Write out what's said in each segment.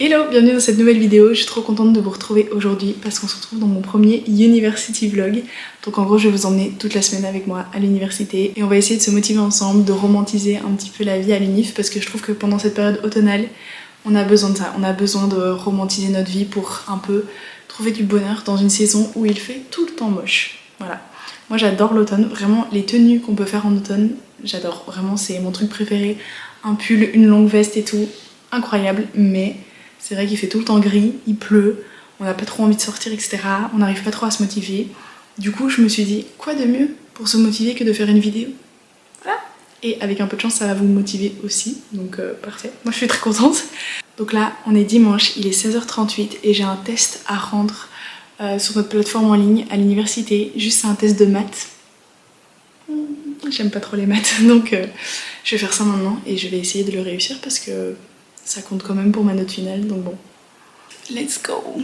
Hello, bienvenue dans cette nouvelle vidéo. Je suis trop contente de vous retrouver aujourd'hui parce qu'on se retrouve dans mon premier University Vlog. Donc en gros, je vais vous emmener toute la semaine avec moi à l'université et on va essayer de se motiver ensemble, de romantiser un petit peu la vie à l'unif parce que je trouve que pendant cette période automnale, on a besoin de ça. On a besoin de romantiser notre vie pour un peu trouver du bonheur dans une saison où il fait tout le temps moche. Voilà. Moi j'adore l'automne, vraiment les tenues qu'on peut faire en automne, j'adore. Vraiment c'est mon truc préféré. Un pull, une longue veste et tout, incroyable, mais c'est vrai qu'il fait tout le temps gris, il pleut, on n'a pas trop envie de sortir, etc. On n'arrive pas trop à se motiver. Du coup, je me suis dit, quoi de mieux pour se motiver que de faire une vidéo? Voilà. Et avec un peu de chance, ça va vous motiver aussi, donc parfait. Moi, je suis très contente. Donc là, on est dimanche, il est 16h38 et j'ai un test à rendre sur notre plateforme en ligne à l'université. Juste, c'est un test de maths. J'aime pas trop les maths, donc je vais faire ça maintenant et je vais essayer de le réussir parce que ça compte quand même pour ma note finale, donc bon. Let's go!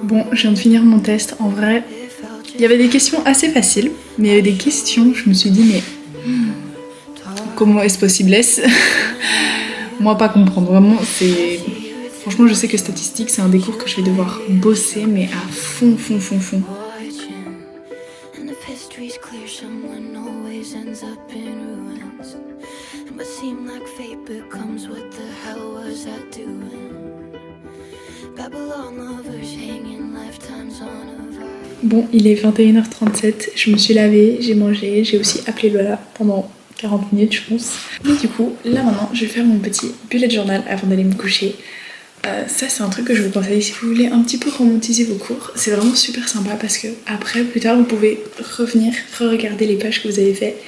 Bon, je viens de finir mon test. En vrai, il y avait des questions assez faciles, mais il y avait des questions, je me suis dit, mais comment est-ce possible? Moi, pas comprendre. Vraiment, c'est... Franchement, je sais que statistique, c'est un des cours que je vais devoir bosser, mais à fond. Bon, il est 21h37, je me suis lavée, j'ai mangé, j'ai aussi appelé Lola pendant 40 minutes, je pense. Mais du coup, là maintenant, je vais faire mon petit bullet journal avant d'aller me coucher. Ça c'est un truc que je vous conseille si vous voulez un petit peu romantiser vos cours. C'est vraiment super sympa parce que après, plus tard, vous pouvez revenir, re-regarder les pages que vous avez faites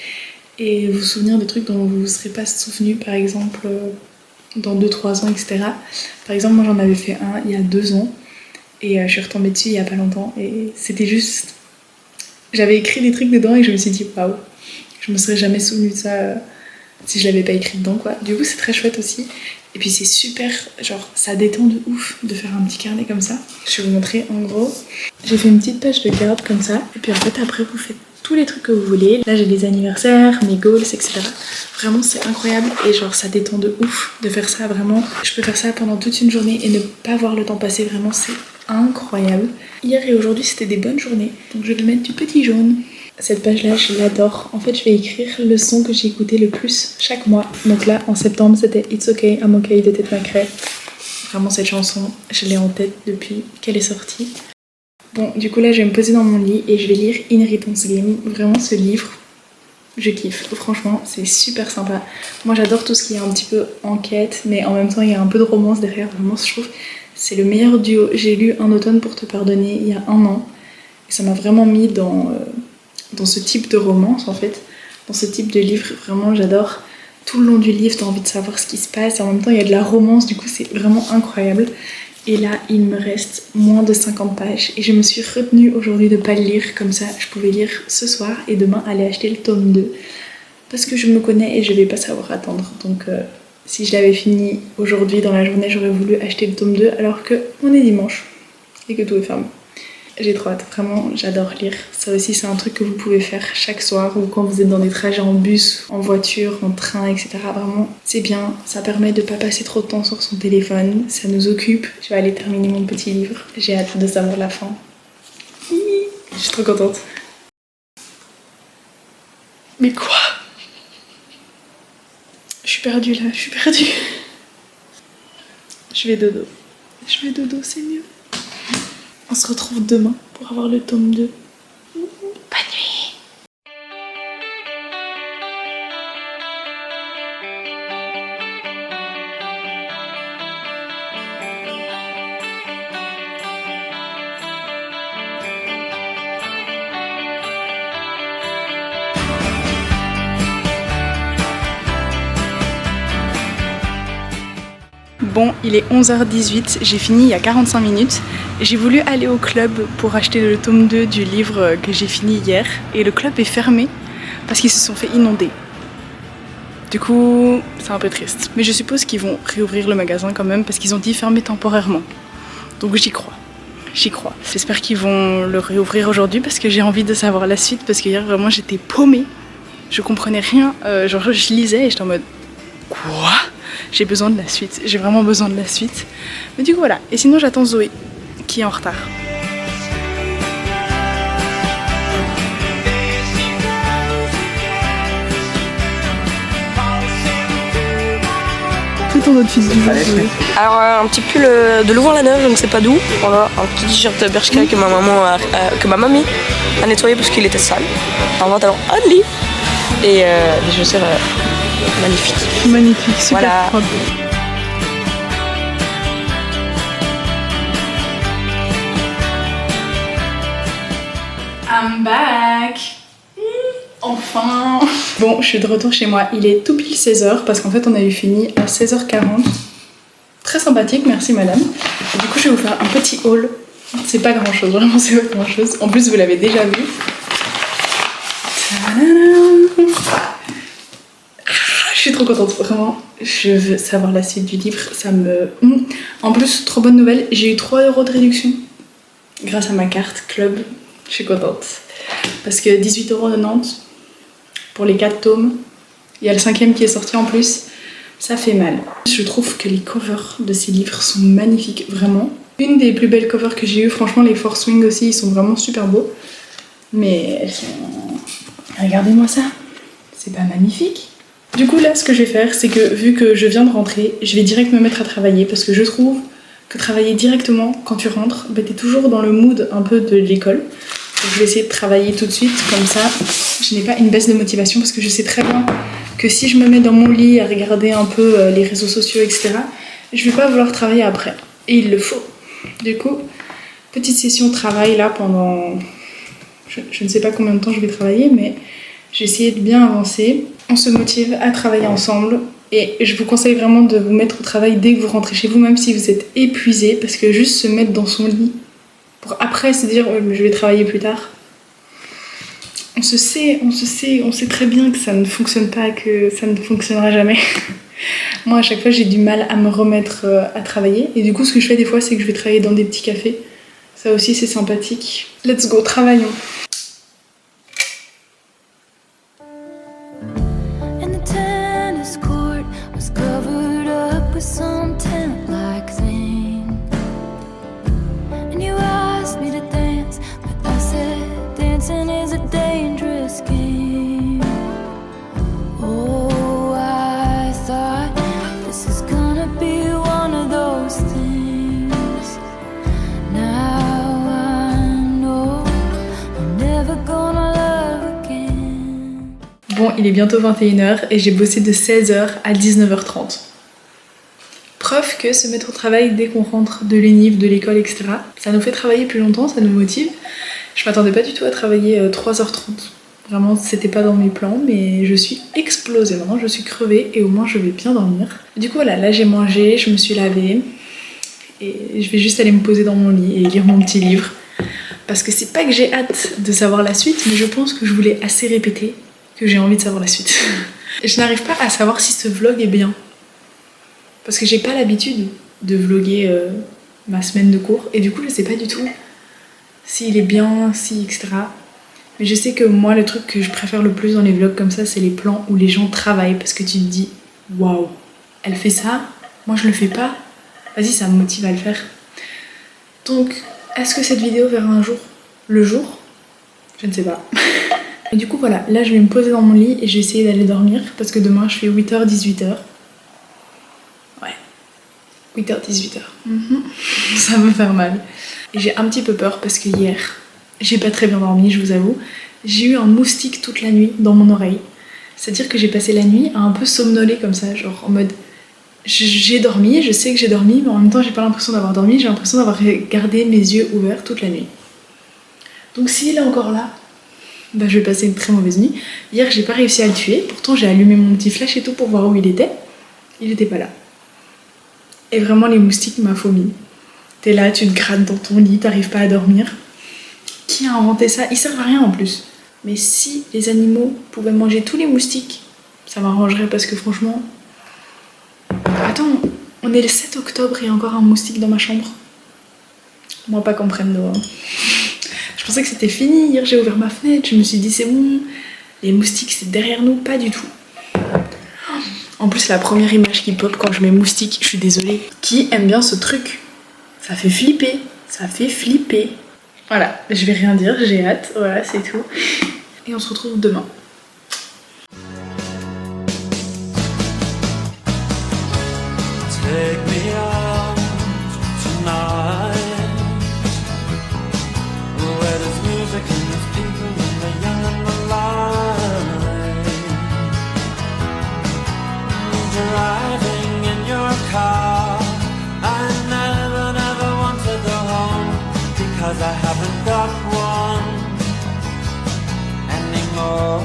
et vous souvenir de trucs dont vous ne vous serez pas souvenu, par exemple dans 2-3 ans, etc. Par exemple, moi j'en avais fait un il y a 2 ans et je suis retombée dessus il y a pas longtemps et c'était juste... J'avais écrit des trucs dedans et je me suis dit waouh, je me serais jamais souvenu de ça si je l'avais pas écrit dedans quoi. Du coup c'est très chouette aussi. Et puis c'est super, genre ça détend de ouf de faire un petit carnet comme ça. Je vais vous montrer en gros. J'ai fait une petite page de garde comme ça. Et puis en fait après vous faites tous les trucs que vous voulez. Là j'ai les anniversaires, mes goals, etc. Vraiment c'est incroyable et genre ça détend de ouf de faire ça vraiment. Je peux faire ça pendant toute une journée et ne pas voir le temps passer, vraiment c'est incroyable. Hier et aujourd'hui c'était des bonnes journées. Donc je vais mettre du petit jaune. Cette page-là, je l'adore. En fait, je vais écrire le son que j'ai écouté le plus chaque mois. Donc là, en septembre, c'était It's Okay, I'm Okay de Tate McRae. Vraiment, cette chanson, je l'ai en tête depuis qu'elle est sortie. Bon, du coup, là, je vais me poser dans mon lit et je vais lire Inheritance Game. Vraiment, ce livre, je kiffe. Franchement, c'est super sympa. Moi, j'adore tout ce qui est un petit peu enquête, mais en même temps, il y a un peu de romance derrière. Vraiment, je trouve c'est le meilleur duo. J'ai lu Un automne pour te pardonner il y a 1 an. Et ça m'a vraiment mis dans ce type de romance en fait, dans ce type de livre, vraiment j'adore. Tout le long du livre t'as envie de savoir ce qui se passe et en même temps il y a de la romance, du coup c'est vraiment incroyable. Et là il me reste moins de 50 pages et je me suis retenue aujourd'hui de pas le lire, comme ça je pouvais lire ce soir et demain aller acheter le tome 2 parce que je me connais et je vais pas savoir attendre. Donc si je l'avais fini aujourd'hui dans la journée, j'aurais voulu acheter le tome 2 alors que on est dimanche et que tout est fermé. J'ai trop hâte, vraiment j'adore lire. Ça aussi c'est un truc que vous pouvez faire chaque soir ou quand vous êtes dans des trajets en bus, en voiture, en train, etc. Vraiment c'est bien, ça permet de pas passer trop de temps sur son téléphone, ça nous occupe. Je vais aller terminer mon petit livre, j'ai hâte de savoir la fin. Je suis trop contente. Mais quoi? Je suis perdue là, je suis perdue. Je vais dodo, c'est mieux. On se retrouve demain pour avoir le tome 2. Bonne nuit! Bon, il est 11h18, j'ai fini il y a 45 minutes. J'ai voulu aller au club pour acheter le tome 2 du livre que j'ai fini hier. Et le club est fermé parce qu'ils se sont fait inonder. Du coup, c'est un peu triste. Mais je suppose qu'ils vont réouvrir le magasin quand même parce qu'ils ont dit fermer temporairement. Donc j'y crois. J'y crois. J'espère qu'ils vont le réouvrir aujourd'hui parce que j'ai envie de savoir la suite. Parce que hier, vraiment, j'étais paumée. Je comprenais rien. Genre, je lisais et j'étais en mode quoi? J'ai besoin de la suite. J'ai vraiment besoin de la suite. Mais du coup, voilà. Et sinon, j'attends Zoé qui est en retard. Ton autre fils du jour. Alors un petit pull de Louvain-la-Neuve, je ne sais pas d'où. Voilà, un petit t-shirt Bershka que ma mamie a nettoyé parce qu'il était sale. Un pantalon Only et des chaussures magnifiques. Magnifique, super voilà. Propre. I'm back. Enfin. Bon, je suis de retour chez moi. Il est tout pile 16h parce qu'en fait on a eu fini à 16h40. Très sympathique, merci madame. Et du coup je vais vous faire un petit haul. C'est pas grand chose, vraiment c'est pas grand chose. En plus vous l'avez déjà vu. Je suis trop contente, vraiment. Je veux savoir la suite du livre. Ça me... En plus, trop bonne nouvelle, j'ai eu 3 € de réduction grâce à ma carte club. Je suis contente. Parce que 18,90 € pour les 4 tomes. Il y a le 5e qui est sorti en plus. Ça fait mal. Je trouve que les covers de ces livres sont magnifiques, vraiment. Une des plus belles covers que j'ai eues, franchement, les Force Wing aussi, ils sont vraiment super beaux. Mais elles sont... Regardez-moi ça. C'est pas magnifique? Du coup, là, ce que je vais faire, c'est que vu que je viens de rentrer, je vais direct me mettre à travailler parce que je trouve que travailler directement quand tu rentres, bah, t'es toujours dans le mood un peu de l'école. Donc, je vais essayer de travailler tout de suite, comme ça, je n'ai pas une baisse de motivation parce que je sais très bien que si je me mets dans mon lit à regarder un peu les réseaux sociaux, etc., je vais pas vouloir travailler après. Et il le faut. Du coup, petite session travail là pendant... Je ne sais pas combien de temps je vais travailler, mais j'ai essayé de bien avancer. On se motive à travailler ensemble. Et je vous conseille vraiment de vous mettre au travail dès que vous rentrez chez vous, même si vous êtes épuisé, parce que juste se mettre dans son lit pour après se dire oh, je vais travailler plus tard. On sait très bien que ça ne fonctionne pas, que ça ne fonctionnera jamais. Moi, à chaque fois, j'ai du mal à me remettre à travailler. Et du coup, ce que je fais des fois, c'est que je vais travailler dans des petits cafés. Ça aussi, c'est sympathique. Let's go, travaillons. Bon, il est bientôt 21h et j'ai bossé de 16h à 19h30. Preuve que se mettre au travail dès qu'on rentre de l'UNIF, de l'école, etc., ça nous fait travailler plus longtemps, ça nous motive. Je m'attendais pas du tout à travailler 3h30. Vraiment, c'était pas dans mes plans, mais je suis explosée. Maintenant, je suis crevée et au moins je vais bien dormir. Du coup, voilà, là j'ai mangé, je me suis lavée et je vais juste aller me poser dans mon lit et lire mon petit livre. Parce que c'est pas que j'ai hâte de savoir la suite, mais je pense que je voulais assez répéter que j'ai envie de savoir la suite. Je n'arrive pas à savoir si ce vlog est bien. Parce que j'ai pas l'habitude de vlogger ma semaine de cours. Et du coup, je sais pas du tout s'il est bien, si, etc. Mais je sais que moi, le truc que je préfère le plus dans les vlogs comme ça, c'est les plans où les gens travaillent. Parce que tu te dis, waouh, elle fait ça, moi je le fais pas. Vas-y, ça me motive à le faire. Donc, est-ce que cette vidéo verra un jour le jour? Je ne sais pas. Et du coup voilà, là je vais me poser dans mon lit et je vais essayer d'aller dormir parce que demain je fais 8h, 18h. Ouais, 8h, 18h. Ça va me faire mal. Et j'ai un petit peu peur parce que hier, j'ai pas très bien dormi, je vous avoue. J'ai eu un moustique toute la nuit dans mon oreille. C'est-à-dire que j'ai passé la nuit à un peu somnoler comme ça, genre en mode... J'ai dormi, je sais que j'ai dormi, mais en même temps j'ai pas l'impression d'avoir dormi, j'ai l'impression d'avoir gardé mes yeux ouverts toute la nuit. Donc s'il est encore là, bah, je vais passer une très mauvaise nuit. Hier, j'ai pas réussi à le tuer. Pourtant, j'ai allumé mon petit flash et tout pour voir où il était. Il était pas là. Et vraiment, les moustiques m'a fourmi. T'es là, tu te grattes dans ton lit, t'arrives pas à dormir. Qui a inventé ça? Ils servent à rien en plus. Mais si les animaux pouvaient manger tous les moustiques, ça m'arrangerait parce que franchement... Attends, on est le 7 octobre et il y a encore un moustique dans ma chambre. Moi pas comprendre. Hein. Je pensais que c'était fini. Hier j'ai ouvert ma fenêtre, je me suis dit c'est bon, les moustiques c'est derrière nous, pas du tout. En plus la première image qui pop quand je mets moustique, je suis désolée. Qui aime bien ce truc? Ça fait flipper, ça fait flipper. Voilà, je vais rien dire, j'ai hâte, voilà c'est tout. Et on se retrouve demain. Take me out tonight, where there's music and there's people and the young and the light. Driving in your car, I never want to go home, because I haven't got one anymore.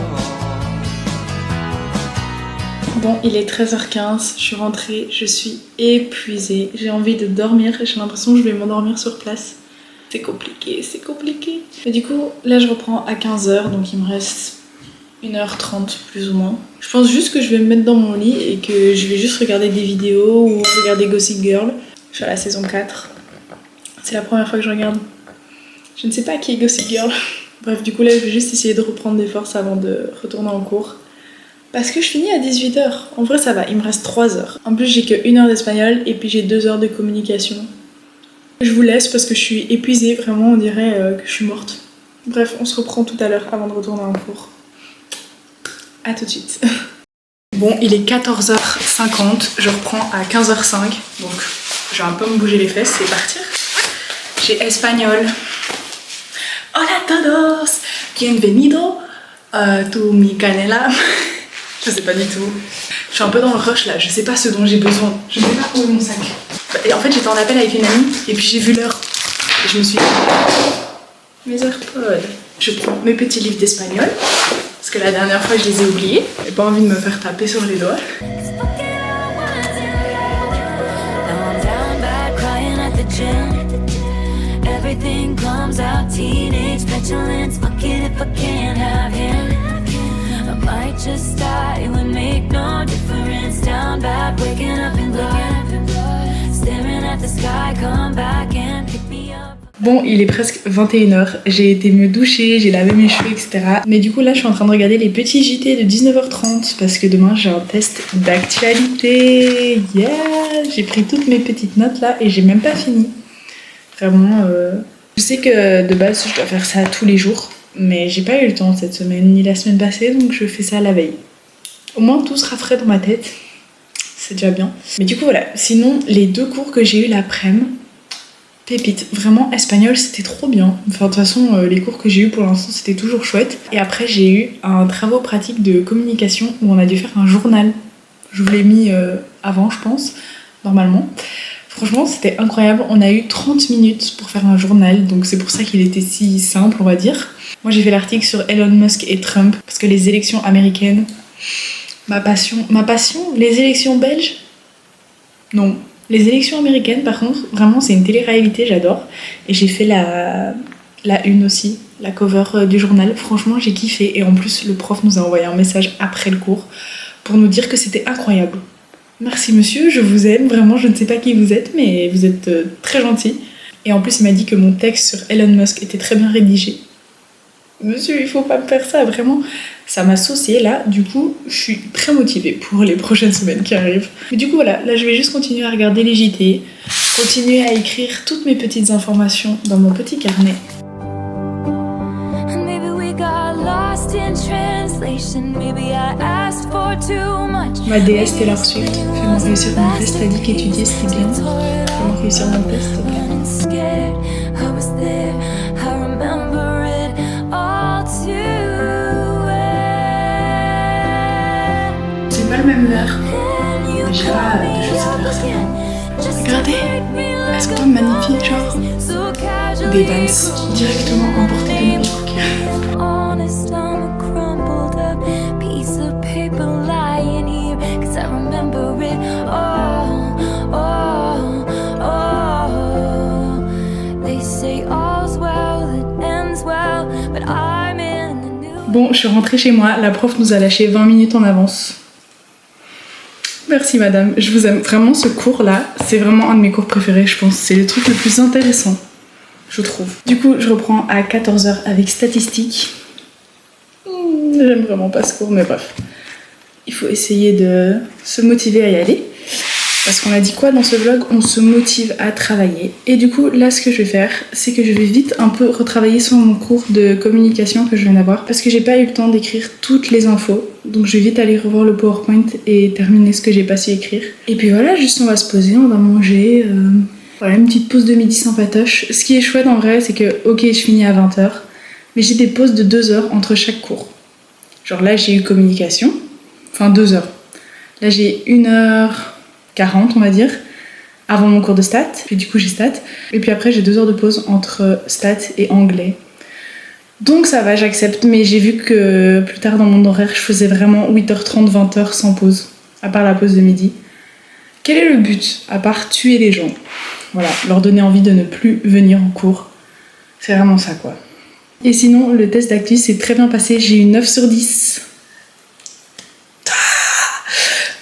Bon, il est 13h15, je suis rentrée, je suis épuisée, j'ai envie de dormir, j'ai l'impression que je vais m'endormir sur place. C'est compliqué, c'est compliqué. Et du coup, là je reprends à 15h, donc il me reste 1h30 plus ou moins. Je pense juste que je vais me mettre dans mon lit et que je vais juste regarder des vidéos ou regarder Gossip Girl. Je suis à la saison 4. C'est la première fois que je regarde. Je ne sais pas qui est Gossip Girl. Bref, du coup là je vais juste essayer de reprendre des forces avant de retourner en cours. Parce que je finis à 18h. En vrai ça va, il me reste 3 heures. En plus j'ai que 1 heure d'espagnol et puis j'ai 2 heures de communication. Je vous laisse parce que je suis épuisée, vraiment on dirait que je suis morte. Bref, on se reprend tout à l'heure avant de retourner en cours. A tout de suite. Bon, il est 14h50, je reprends à 15h05. Donc je vais un peu me bouger les fesses et partir. J'ai espagnol. Hola a todos, bienvenido to mi canela. Je sais pas du tout. Je suis un peu dans le rush là, je sais pas ce dont j'ai besoin. Je sais pas où est mon sac. Et en fait j'étais en appel avec une amie et puis j'ai vu l'heure. Et je me suis dit, mes AirPods. Je prends mes petits livres d'espagnol. Parce que la dernière fois je les ai oubliés. J'ai pas envie de me faire taper sur les doigts. Everything comes out, teenage petulance. Fuck it if I can't have him. I might just die, it would make no difference. Down bad, waking up in blood. Staring at the sky, come back and pick me up. Bon, il est presque 21h, j'ai été me doucher, j'ai lavé mes cheveux, etc. Mais du coup là je suis en train de regarder les petits JT de 19h30 parce que demain j'ai un test d'actualité. Yeah, j'ai pris toutes mes petites notes là et j'ai même pas fini. Vraiment, je sais que de base je dois faire ça tous les jours, mais j'ai pas eu le temps cette semaine ni la semaine passée, donc je fais ça la veille. Au moins tout sera frais dans ma tête, c'est déjà bien. Mais du coup voilà, sinon les 2 cours que j'ai eu l'après-midi, pépite, vraiment espagnol c'était trop bien. Enfin de toute façon les cours que j'ai eu pour l'instant c'était toujours chouette. Et après j'ai eu un travaux pratique de communication où on a dû faire un journal. Je vous l'ai mis avant je pense, normalement. Franchement c'était incroyable, on a eu 30 minutes pour faire un journal, donc c'est pour ça qu'il était si simple on va dire. Moi j'ai fait l'article sur Elon Musk et Trump, parce que les élections américaines, ma passion, les élections belges, non. Les élections américaines par contre, vraiment c'est une télé-réalité, j'adore. Et j'ai fait la une aussi, la cover du journal, franchement j'ai kiffé. Et en plus le prof nous a envoyé un message après le cours pour nous dire que c'était incroyable. Merci monsieur, je vous aime, vraiment je ne sais pas qui vous êtes mais vous êtes très gentil. Et en plus il m'a dit que mon texte sur Elon Musk était très bien rédigé. Monsieur, il faut pas me faire ça, vraiment. Ça m'a saucé là, du coup, je suis très motivée pour les prochaines semaines qui arrivent. Mais du coup, voilà, là je vais juste continuer à regarder les JT, continuer à écrire toutes mes petites informations dans mon petit carnet. Ma déesse Taylor Swift, fais-moi réussir mon test, t'as dit qu'étudier c'était bien. Fais-moi réussir mon test, s'il te plaît. C'est pas le même verre, mais j'ai pas de choses à faire ça. Regardez, est-ce que toi magnifique, genre des Vans directement emportés de New York. Bon, je suis rentrée chez moi, la prof nous a lâché 20 minutes en avance. Merci madame, je vous aime. Vraiment ce cours là, c'est vraiment un de mes cours préférés je pense, c'est le truc le plus intéressant. je trouve. Du coup, je reprends à 14h avec statistiques. J'aime vraiment pas ce cours, mais bref. Il faut essayer de se motiver à y aller. Parce qu'on a dit quoi dans ce vlog? On se motive à travailler. Et du coup, là, ce que je vais faire, c'est que je vais vite un peu retravailler sur mon cours de communication que je viens d'avoir. Parce que j'ai pas eu le temps d'écrire toutes les infos. Donc je vais vite aller revoir le PowerPoint et terminer ce que j'ai pas su écrire. Et puis voilà, juste on va se poser, on va manger. Voilà, une petite pause de midi sans patoche. Ce qui est chouette en vrai, c'est que, ok, je finis à 20h. Mais j'ai des pauses de 2 heures entre chaque cours. Genre là, j'ai eu communication. Enfin, 2 heures. Là, j'ai 1h40, on va dire, avant mon cours de stats. Puis du coup, j'ai stats. Et puis après, j'ai 2 heures de pause entre stats et anglais. Donc ça va, j'accepte. Mais j'ai vu que plus tard dans mon horaire, je faisais vraiment 8h30, 20h sans pause. À part la pause de midi. Quel est le but? À part tuer les gens. Voilà, leur donner envie de ne plus venir en cours. C'est vraiment ça, quoi. Et sinon, le test d'actu s'est très bien passé. J'ai eu 9 sur 10.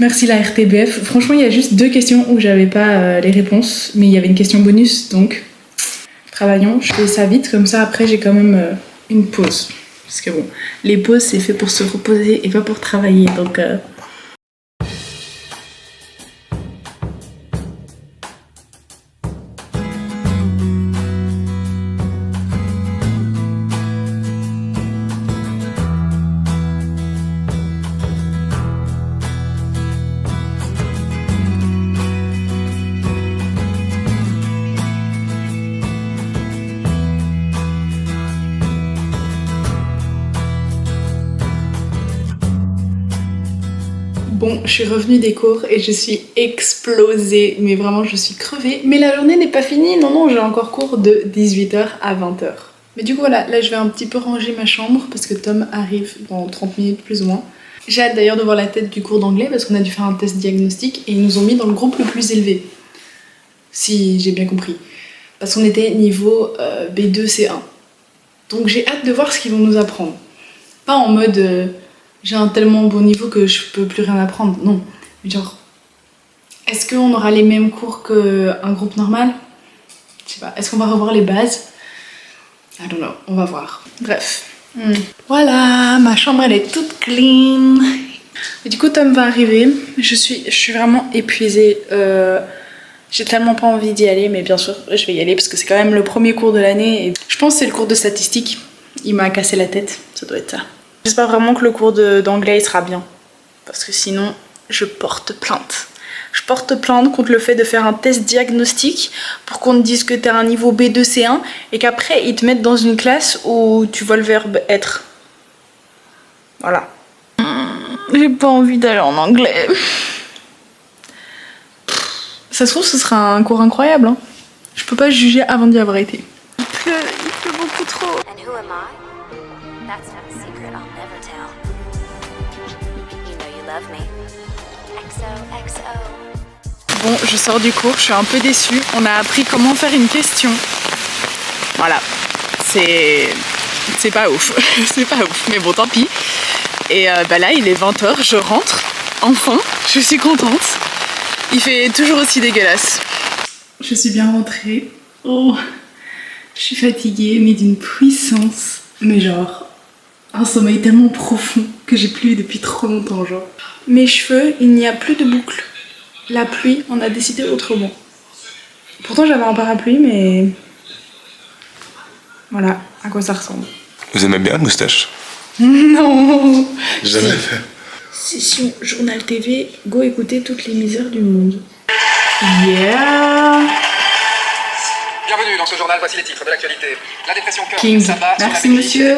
Merci la RTBF. Franchement, il y a juste 2 questions où j'avais pas les réponses, mais il y avait une question bonus, donc travaillons. Je fais ça vite, comme ça après j'ai quand même une pause. Parce que bon, les pauses c'est fait pour se reposer et pas pour travailler, donc... Bon, je suis revenue des cours et je suis explosée, mais vraiment je suis crevée. Mais la journée n'est pas finie, non, j'ai encore cours de 18h à 20h. Mais du coup voilà, là je vais un petit peu ranger ma chambre parce que Tom arrive dans 30 minutes plus ou moins. J'ai hâte d'ailleurs de voir la tête du cours d'anglais parce qu'on a dû faire un test diagnostic et ils nous ont mis dans le groupe le plus élevé. Si j'ai bien compris. Parce qu'on était niveau B2 C1. Donc j'ai hâte de voir ce qu'ils vont nous apprendre. Pas en mode... j'ai un tellement bon niveau que je peux plus rien apprendre. Non. Genre, est-ce qu'on aura les mêmes cours qu'un groupe normal? Je sais pas. Est-ce qu'on va revoir les bases? I don't know. On va voir. Bref. Voilà, ma chambre elle est toute clean. Et du coup, Tom va arriver. Je suis vraiment épuisée. J'ai tellement pas envie d'y aller, mais bien sûr, je vais y aller parce que c'est quand même le premier cours de l'année. Et je pense que c'est le cours de statistique. Il m'a cassé la tête. Ça doit être ça. J'espère vraiment que le cours d'anglais il sera bien. Parce que sinon, je porte plainte. Je porte plainte contre le fait de faire un test diagnostic pour qu'on te dise que t'es à un niveau B2 C1 et qu'après ils te mettent dans une classe où tu vois le verbe être. Voilà. J'ai pas envie d'aller en anglais. Ça se trouve ce sera un cours incroyable. Hein. Je peux pas juger avant d'y avoir été. Il pleut beaucoup trop. And who am I? That's not a secret I'll never tell. You know you love me. XOXO. Bon, je sors du cours, je suis un peu déçue. On a appris comment faire une question. Voilà. C'est pas ouf. C'est pas ouf, mais bon, tant pis. Et là, il est 20h, je rentre. Enfin, je suis contente. Il fait toujours aussi dégueulasse. Je suis bien rentrée. Oh, je suis fatiguée, mais d'une puissance. Mais genre, un sommeil tellement profond que j'ai plus depuis trop longtemps, genre. Mes cheveux, il n'y a plus de boucles. La pluie, on a décidé autrement. Pourtant, j'avais un parapluie, mais... Voilà, à quoi ça ressemble. Vous aimez bien la moustache? Non. Jamais fait. Session Journal TV, go écouter toutes les misères du monde. Yeah. Bienvenue dans ce journal, voici les titres de l'actualité. La dépression cœur King. s'abat sur Merci la monsieur.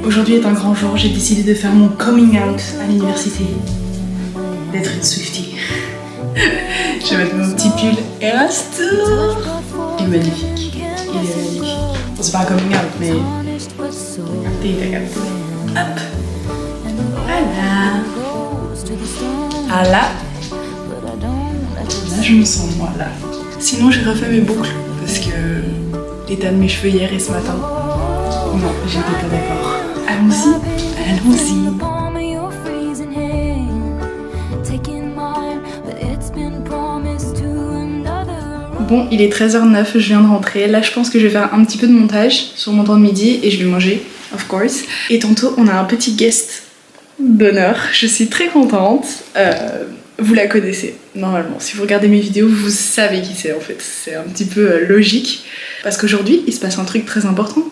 Aujourd'hui est un grand jour, j'ai décidé de faire mon coming out à l'université. D'être une Swiftie. Je vais mettre mon petit pull Erasto. Il est magnifique. Il est magnifique. Bon, c'est pas un coming out, mais... Hop. Voilà. Ah là. Là, je me sens moi là. Sinon, j'ai refait mes boucles parce que l'état de mes cheveux hier et ce matin. Non, j'étais pas d'accord. Allons-y, allons-y. Taking mine, but it's been promised to Bon, il est 13h09, je viens de rentrer. Là, je pense que je vais faire un petit peu de montage sur mon temps de midi et je vais manger, of course. Et tantôt, on a un petit guest d'honneur. Je suis très contente. Vous la connaissez, normalement. Si vous regardez mes vidéos, vous savez qui c'est en fait. C'est un petit peu logique. Parce qu'aujourd'hui, il se passe un truc très important.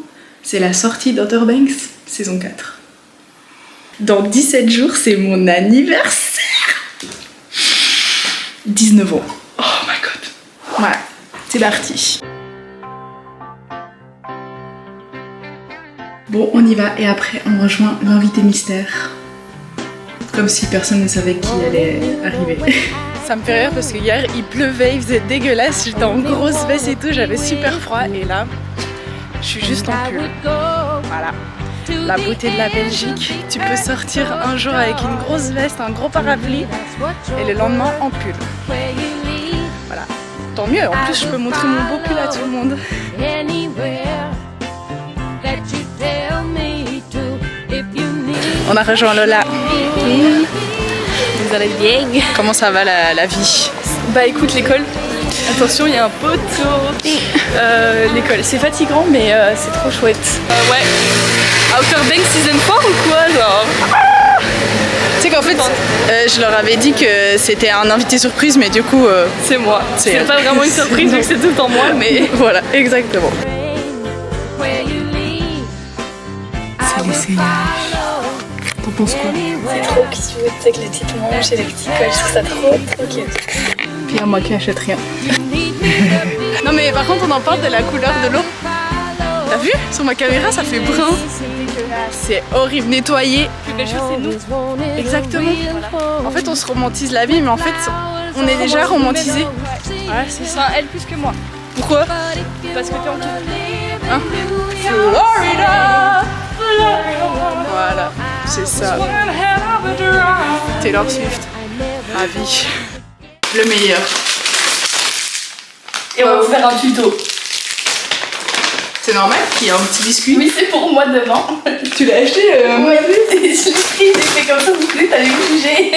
C'est la sortie d'Outer Banks, saison 4. Dans 17 jours, c'est mon anniversaire. 19 ans. Oh my god. Voilà, c'est parti. Bon, on y va et après on rejoint l'invité mystère. Comme si personne ne savait qui allait arriver. Ça me fait rire parce que hier il pleuvait, il faisait dégueulasse, j'étais en grosse veste et tout, j'avais super froid et là je suis juste en pull. Voilà. La beauté de la Belgique, tu peux sortir un jour avec une grosse veste, un gros parapluie et le lendemain en pull. Voilà. Tant mieux, en plus je peux montrer mon beau pull à tout le monde. On a rejoint Lola. Vous allez bien? Comment ça va la vie? Bah écoute, l'école, attention, il y a un poteau. L'école, c'est fatigant, mais c'est trop chouette. Ouais. Outer Banks Season 4 ou quoi, genre? Tu sais qu'en fait, je leur avais dit que c'était un invité surprise, mais du coup, C'est moi. C'est pas vraiment une surprise vu que c'est tout en moi, mais voilà, exactement. C'est l'essayage. T'en penses quoi? c'est trop cute avec les petites manches et les petits cols, je trouve ça trop cute. Puis moi qui achète rien. Non mais par contre on en parle de la couleur de l'eau. T'as vu? Sur ma caméra ça fait brun. C'est horrible, nettoyer. Les choses, c'est nous. Exactement. En fait on se romantise la vie mais en fait on est déjà romantisé. Ouais, c'est ça. Elle plus que moi. Pourquoi? Parce que t'es en tout. Hein? Florida. Voilà, c'est ça. Taylor Swift. À vie. Le meilleur. Et on va vous faire un tuto. C'est normal qu'il y ait un petit biscuit. Oui, c'est pour moi demain. Tu l'as acheté Ouais, je l'ai pris, j'ai fait comme ça, vous voulez, t'allez me juger.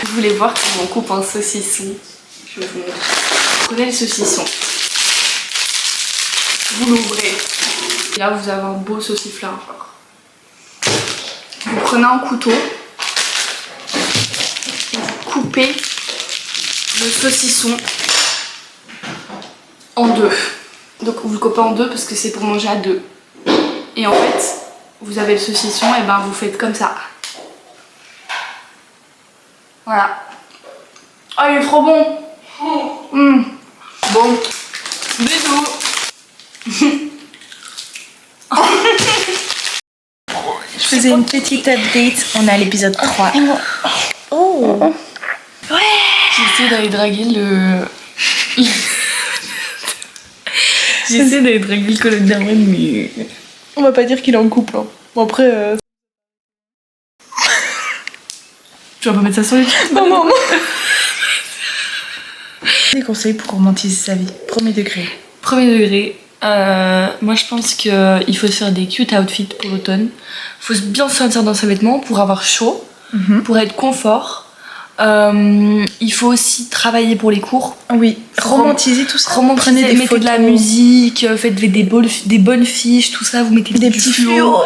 Je voulais voir comment on coupe un saucisson. Je vais vous montrer. Prenez le saucisson. Vous l'ouvrez. Et là, vous avez un beau sauciflard. Genre. Vous prenez un couteau. Et vous coupez le saucisson en deux. Donc vous le coupez en deux parce que c'est pour manger à deux. Et en fait, vous avez le saucisson et ben vous faites comme ça. Voilà. Oh, il est trop bon. Bon. Bisous. Je faisais une petite update, on est à l'épisode 3. Oh. Ouais. J'essaie d'aller draguer le... J'essaie d'aller draguer le collègue d'Arwen, mais... On va pas dire qu'il est en couple. Hein. Bon après... Tu vas pas mettre ça sur les... Non. Des conseils pour romantiser sa vie. Premier degré. Premier degré, moi je pense qu'il faut se faire des cute outfits pour l'automne. Il faut bien se sentir dans ses vêtements pour avoir chaud, pour être confort. Il faut aussi travailler pour les cours. Oui, romantiser tout ça. Prenez des mettez de la musique, faites des bonnes fiches, tout ça, vous mettez des petits fluos.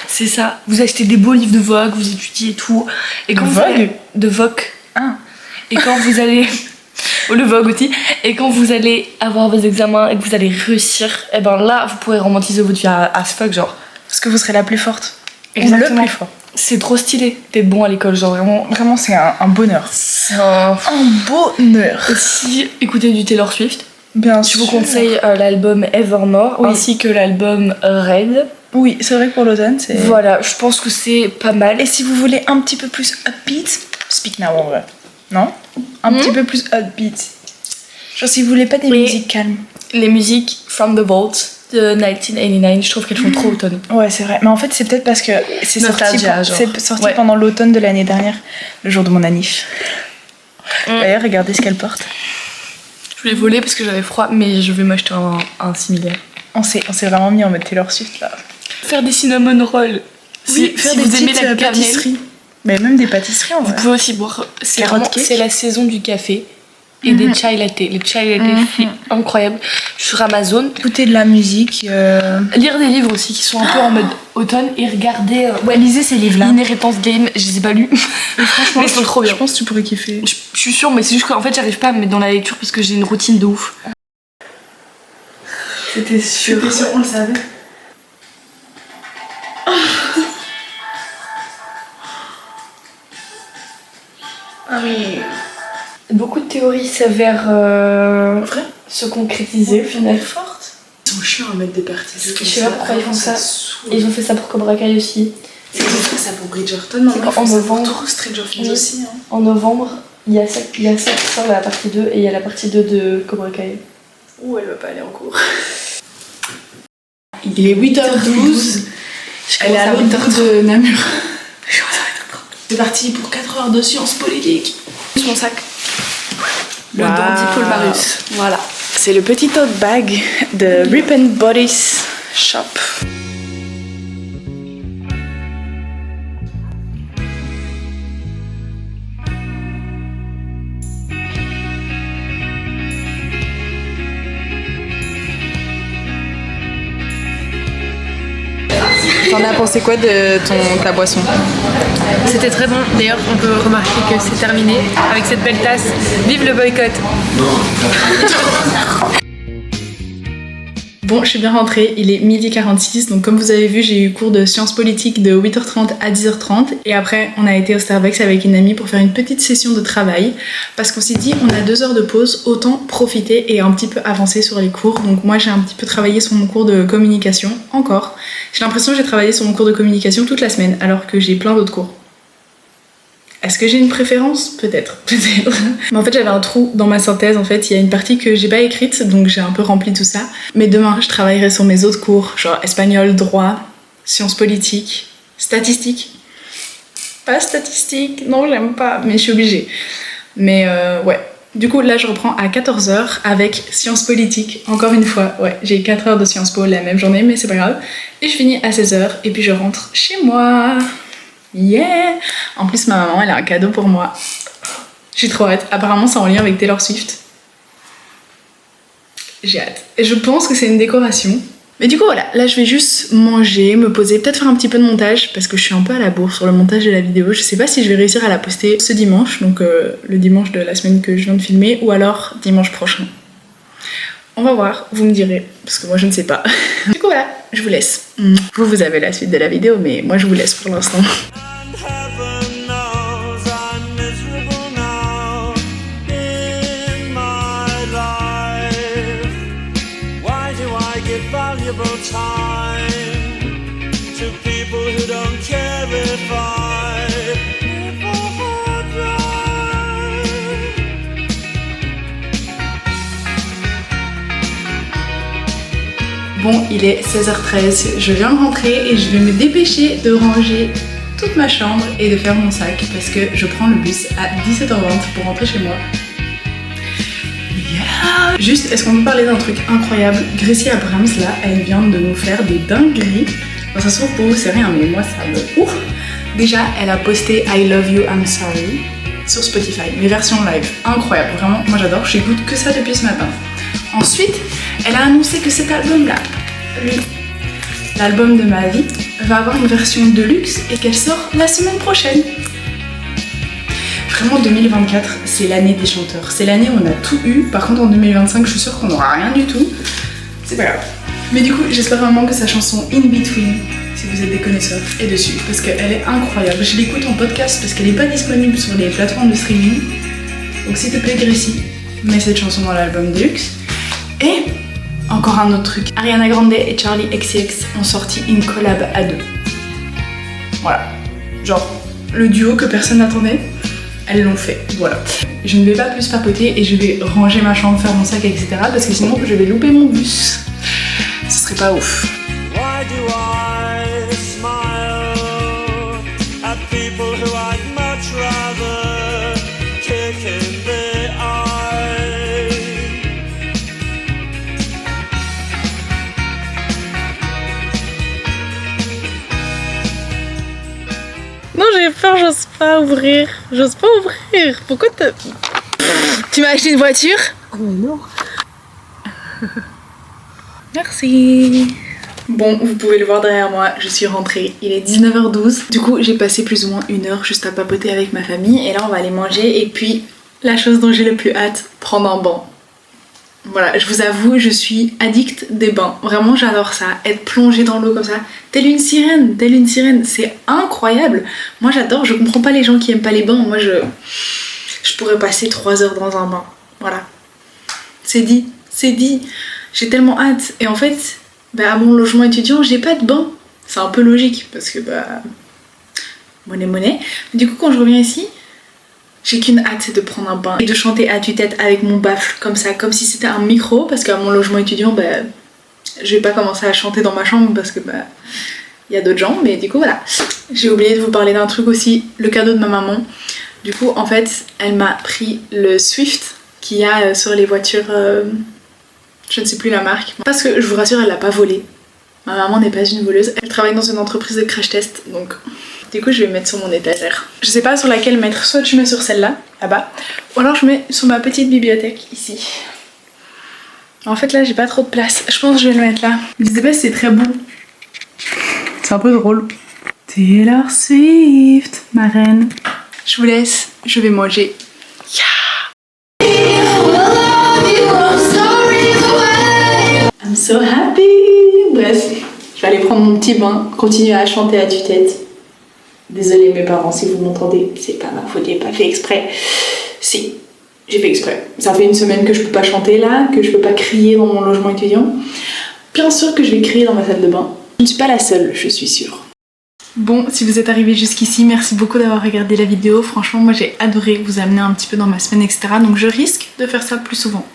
C'est ça. Vous achetez des beaux livres de Vogue, vous étudiez tout. Et quand de Vogue. Ah. Et quand vous allez... le Vogue aussi. Et quand vous allez avoir vos examens et que vous allez réussir, et ben là, vous pourrez romantiser votre vie as fuck, genre. Parce que vous serez la plus forte. Exactement. Le plus fort. C'est trop stylé d'être bon à l'école, genre vraiment. Vraiment, c'est un bonheur. C'est un bonheur. Aussi, écoutez du Taylor Swift. Bien Je sûr. vous conseille l'album Evermore, Oui. ainsi que l'album Red. Oui, c'est vrai que pour l'automne, c'est... Voilà, je pense que c'est pas mal. Et si vous voulez un petit peu plus upbeat, Speak Now en vrai. Non? Un petit peu plus upbeat. Genre si vous voulez pas des Oui. musiques calmes. Les musiques From the Vault de 1989, je trouve qu'elles font trop automne. Ouais, c'est vrai. Mais en fait, c'est peut-être parce que c'est sorti, Nostalgia, genre. c'est sorti Ouais. pendant l'automne de l'année dernière, le jour de mon anniv. D'ailleurs, regardez ce qu'elle porte. Je l'ai volé parce que j'avais froid, mais je vais m'acheter un similaire. On s'est vraiment mis en mode Taylor Swift là. Faire des cinnamon rolls. Oui, faire des vous aimez petites la cannelle, pâtisseries. Mais même des pâtisseries en vous vrai. pouvez aussi boire. C'est Carrot cake. la saison du café. et des chai latte. Les chai latte, c'est incroyable. Sur Amazon. Écouter de la musique. Lire des livres aussi qui sont un peu en mode automne et regarder. Lisez ces livres-là. L'inheritance Game, je les ai pas lus. Mais franchement, mais ils sont trop bien. Je pense que tu pourrais kiffer. Je suis sûre, mais c'est juste qu'en fait, j'arrive pas à me mettre dans la lecture parce que j'ai une routine de ouf. C'était sûr. On le savait. Ah oui. Beaucoup de théories s'avèrent se concrétiser au final. Forte. Ils sont chiants à mettre des parties. Je sais pas pourquoi ils font ça. Et ils ont fait ça pour Cobra Kai aussi. Ils ont fait ça pour Bridgerton. En novembre. Stranger Things aussi. Hein. En novembre, il y a ça qui sort la partie 2 et il y a la partie 2 de Cobra Kai. Ouh, elle va pas aller en cours. Il est 8h12. Elle est à l'autre bout de Namur. C'est parti pour 4 heures de sciences politiques. Mon sac. Le dandy Paul Marius. Voilà. C'est le petit tote bag de Rip and Bodies Shop. T'en as pensé quoi de ta boisson? C'était très bon. D'ailleurs, on peut remarquer que c'est terminé avec cette belle tasse. Vive le boycott! Bon, je suis bien rentrée, il est 12h46, donc comme vous avez vu, j'ai eu cours de sciences politiques de 8h30 à 10h30 et après on a été au Starbucks avec une amie pour faire une petite session de travail parce qu'on s'est dit on a 2 heures de pause, autant profiter et un petit peu avancer sur les cours. Donc moi j'ai un petit peu travaillé sur mon cours de communication, encore. J'ai l'impression que j'ai travaillé sur mon cours de communication toute la semaine alors que j'ai plein d'autres cours. Est-ce que j'ai une préférence? Peut-être. Mais en fait, j'avais un trou dans ma synthèse. En fait, il y a une partie que j'ai pas écrite, donc j'ai un peu rempli tout ça. Mais demain, je travaillerai sur mes autres cours, genre espagnol, droit, sciences politiques, statistiques. Pas statistique, non, j'aime pas, mais je suis obligée. Mais ouais. Du coup, là, je reprends à 14h avec sciences politiques. Encore une fois, ouais, j'ai 4 heures de Sciences Po la même journée, mais c'est pas grave. Et je finis à 16h, et puis je rentre chez moi. Yeah! En plus, ma maman, elle a un cadeau pour moi. J'ai trop hâte. Apparemment, c'est en lien avec Taylor Swift. J'ai hâte. Et je pense que c'est une décoration. Mais du coup, voilà. Là, je vais juste manger, me poser, peut-être faire un petit peu de montage parce que je suis un peu à la bourre sur le montage de la vidéo. Je sais pas si je vais réussir à la poster ce dimanche, donc le dimanche de la semaine que je viens de filmer, ou alors dimanche prochain. On va voir, vous me direz, parce que moi je ne sais pas. Du coup voilà, je vous laisse. Vous avez la suite de la vidéo, mais moi je vous laisse pour l'instant. And heaven knows I'm miserable now in my life. Why do I give valuable time to people who don't care if I live or die? Bon, il est 16h13, je viens de rentrer et je vais me dépêcher de ranger toute ma chambre et de faire mon sac parce que je prends le bus à 17h20 pour rentrer chez moi. Yeah. Juste, est-ce qu'on peut parler d'un truc incroyable? Gracie Abrams, là, elle vient de nous faire des dingueries. Enfin, ça se trouve pour vous, c'est rien, mais moi, ça me... Ouf. Déjà, elle a posté I Love You, I'm Sorry sur Spotify, mes versions live. Incroyable, vraiment, moi j'adore, j'écoute que ça depuis ce matin. Ensuite, elle a annoncé que cet album-là, lui, l'album de ma vie, va avoir une version de luxe et qu'elle sort la semaine prochaine. Vraiment, 2024, c'est l'année des chanteurs. C'est l'année où on a tout eu. Par contre, en 2025, je suis sûre qu'on n'aura rien du tout. C'est pas grave. Mais du coup, j'espère vraiment que sa chanson In Between, si vous êtes des connaisseurs, est dessus. Parce qu'elle est incroyable. Je l'écoute en podcast parce qu'elle n'est pas disponible sur les plateformes de streaming. Donc s'il te plaît, Gracie, mets cette chanson dans l'album de luxe. Et encore un autre truc, Ariana Grande et Charli XCX ont sorti une collab à deux. Voilà, genre le duo que personne n'attendait, elles l'ont fait, voilà. Je ne vais pas plus papoter et je vais ranger ma chambre, faire mon sac, etc. parce que sinon je vais louper mon bus. Ce serait pas ouf. Why do I smile at people who I'd much rather kick in the eye? Non, j'ai peur, j'ose pas ouvrir. J'ose pas ouvrir. Pourquoi t'as... Tu m'as acheté une voiture? Ah mais non. Merci. Bon, vous pouvez le voir derrière moi, je suis rentrée, il est 19h12. Du coup, j'ai passé plus ou moins 1 heure juste à papoter avec ma famille. Et là, on va aller manger. Et puis, la chose dont j'ai le plus hâte, prendre un bain. Voilà, je vous avoue, je suis addict des bains. Vraiment, j'adore ça. Être plongée dans l'eau comme ça, telle une sirène, c'est incroyable. Moi, j'adore, je comprends pas les gens qui aiment pas les bains. Moi, je pourrais passer 3 heures dans un bain. Voilà. C'est dit. J'ai tellement hâte. Et en fait, à mon logement étudiant, j'ai pas de bain. C'est un peu logique, parce que, monnaie. Du coup, quand je reviens ici, j'ai qu'une hâte, c'est de prendre un bain et de chanter à tue-tête avec mon baffle comme ça, comme si c'était un micro, parce qu'à mon logement étudiant, je vais pas commencer à chanter dans ma chambre parce que y a d'autres gens, mais du coup voilà. J'ai oublié de vous parler d'un truc aussi, le cadeau de ma maman. Du coup, en fait, elle m'a pris le Swift qu'il y a sur les voitures, je ne sais plus la marque, parce que je vous rassure, elle l'a pas volé. Ma maman n'est pas une voleuse, elle travaille dans une entreprise de crash test, donc du coup je vais mettre sur mon étagère. Je sais pas sur laquelle mettre, soit je mets sur celle-là, là-bas, ou alors je mets sur ma petite bibliothèque, ici. En fait là j'ai pas trop de place, je pense que je vais le mettre là. Je sais pas si c'est très beau. C'est un peu drôle. Taylor Swift, ma reine. Je vous laisse, je vais manger. I'm so happy. Bref, je vais aller prendre mon petit bain, continuer à chanter à tue-tête. Désolée mes parents si vous m'entendez, c'est pas ma faute, j'ai pas fait exprès. Si, j'ai fait exprès. Ça fait 1 semaine que je peux pas chanter là, que je peux pas crier dans mon logement étudiant. Bien sûr que je vais crier dans ma salle de bain. Je ne suis pas la seule, je suis sûre. Bon, si vous êtes arrivé jusqu'ici, merci beaucoup d'avoir regardé la vidéo. Franchement, moi j'ai adoré vous amener un petit peu dans ma semaine, etc. Donc je risque de faire ça plus souvent.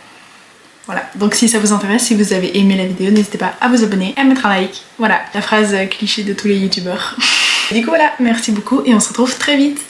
Voilà, donc si ça vous intéresse, si vous avez aimé la vidéo, n'hésitez pas à vous abonner, à mettre un like. Voilà, la phrase cliché de tous les youtubeurs. Du coup voilà, merci beaucoup et on se retrouve très vite.